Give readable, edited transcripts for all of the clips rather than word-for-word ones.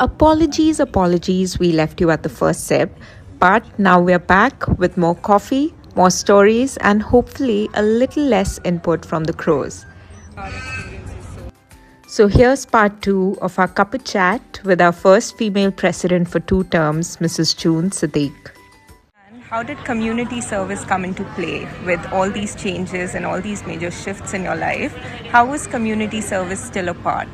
Apologies, we left you at the first sip. But now we're back with more coffee, more stories, and hopefully a little less input from the crows. So here's part 2 of our cuppa chat with our first female president for 2 terms, Mrs. June Siddique. And how did community service come into play with all these changes and all these major shifts in your life? How is community service still a part?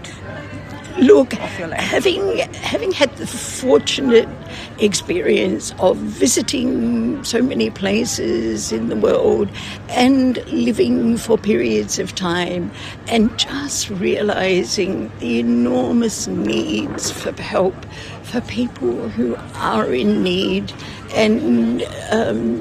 Look, having had the fortunate experience of visiting so many places in the world and living for periods of time and just realizing the enormous needs for help for people who are in need, and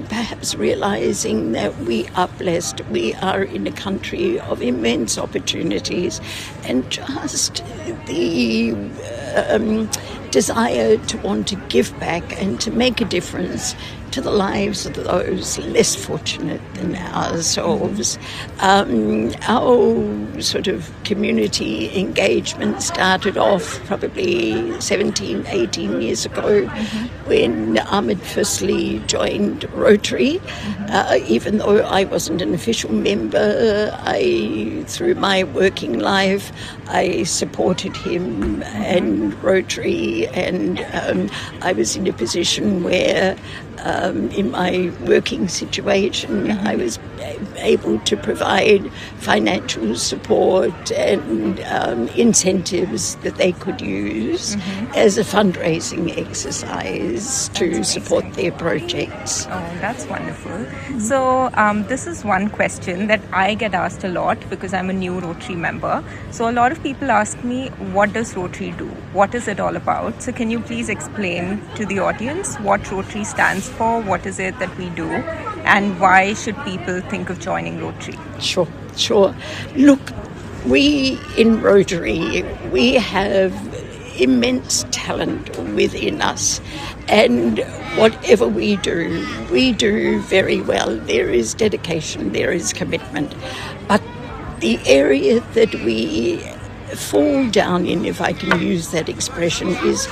perhaps realizing that we are blessed, we are in a country of immense opportunities, and just the desire to want to give back and to make a difference to the lives of those less fortunate than ourselves. Our sort of community engagement started off probably 17, 18 years ago when Ahmed firstly joined Rotary. Even though I wasn't an official member, through my working life, I supported him and Rotary, and I was in a position where in my working situation, I was able to provide financial support and incentives that they could use as a fundraising exercise to support their projects. Oh, that's wonderful. So this is one question that I get asked a lot because I'm a new Rotary member. So a lot of people ask me, what does Rotary do? What is it all about? So can you please explain to the audience what Rotary stands for? What is it that we do? And why should people think of joining Rotary? Sure. Look, we in Rotary, we have immense talent within us, and whatever we do very well. There is dedication, there is commitment, but the area that we fall down in, if I can use that expression, is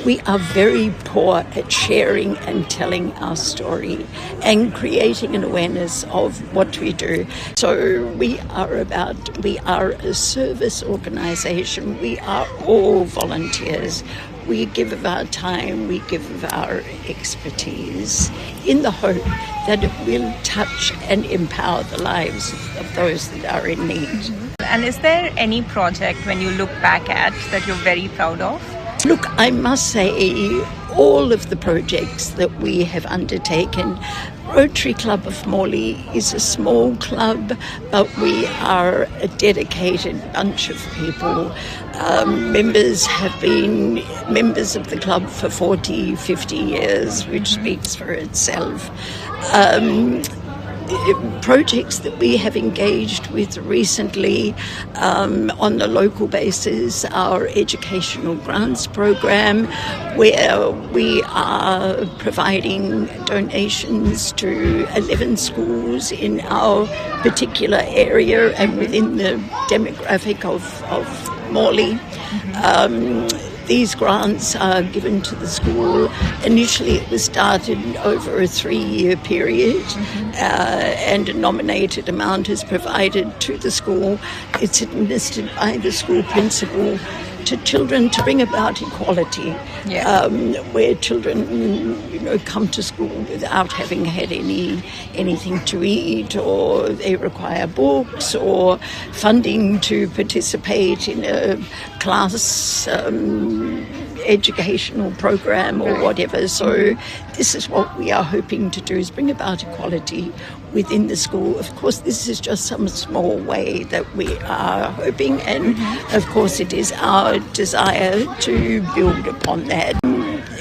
we are very poor at sharing and telling our story and creating an awareness of what we do. So we are a service organisation. We are all volunteers. We give of our time, we give of our expertise in the hope that it will touch and empower the lives of those that are in need. And is there any project when you look back at that you're very proud of? Look, I must say all of the projects that we have undertaken. Rotary Club of Morley is a small club, but we are a dedicated bunch of people. Members have been members of the club for 40, 50 years, which speaks for itself. Projects that we have engaged with recently on the local basis, our educational grants program, where we are providing donations to 11 schools in our particular area and within the demographic of Morley. These grants are given to the school. Initially, it was started over a 3-year period, and a nominated amount is provided to the school. It's administered by the school principal to children to bring about equality, where children, come to school without having had anything to eat, or they require books or funding to participate in a class educational program or whatever. So this is what we are hoping to do, is bring about equality within the school. Of course, this is just some small way that we are hoping, and of course it is our desire to build upon that.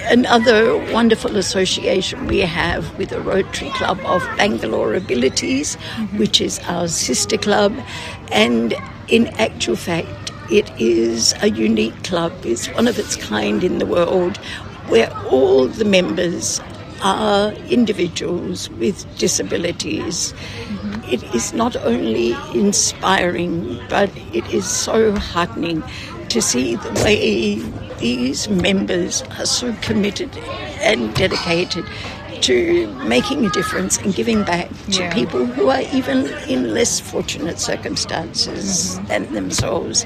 Another wonderful association we have with the Rotary Club of Bangalore Abilities, which is our sister club, and in actual fact it is a unique club. It's one of its kind in the world, where all the members are individuals with disabilities. It is not only inspiring, but it is so heartening to see the way these members are so committed and dedicated to making a difference and giving back to people who are even in less fortunate circumstances than themselves.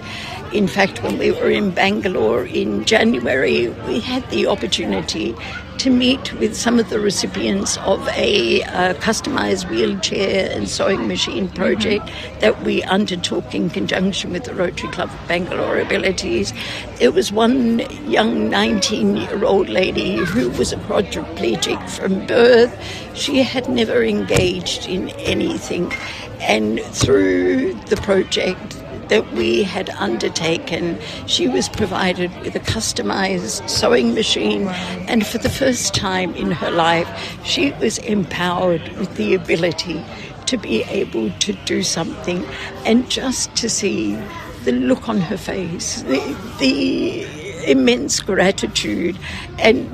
In fact, when we were in Bangalore in January, we had the opportunity to meet with some of the recipients of a customised wheelchair and sewing machine project that we undertook in conjunction with the Rotary Club of Bangalore Abilities. There was one young 19-year-old lady who was a quadriplegic from birth. She had never engaged in anything, and through the project that we had undertaken, she was provided with a customised sewing machine, and for the first time in her life, she was empowered with the ability to be able to do something, and just to see the look on her face, the immense gratitude and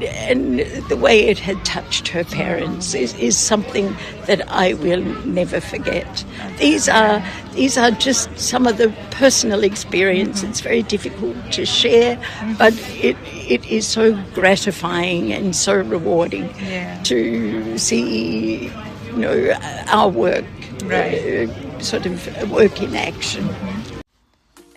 the way it had touched her parents is something that I will never forget. These are just some of the personal experience. It's very difficult to share, but it is so gratifying and so rewarding to see, our work sort of work in action.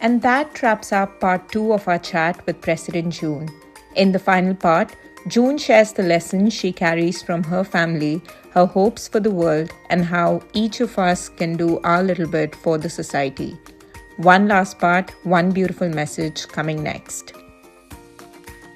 And that wraps up part 2 of our chat with President June. In the final part, June shares the lessons she carries from her family, her hopes for the world, and how each of us can do our little bit for the society. One last part, one beautiful message coming next.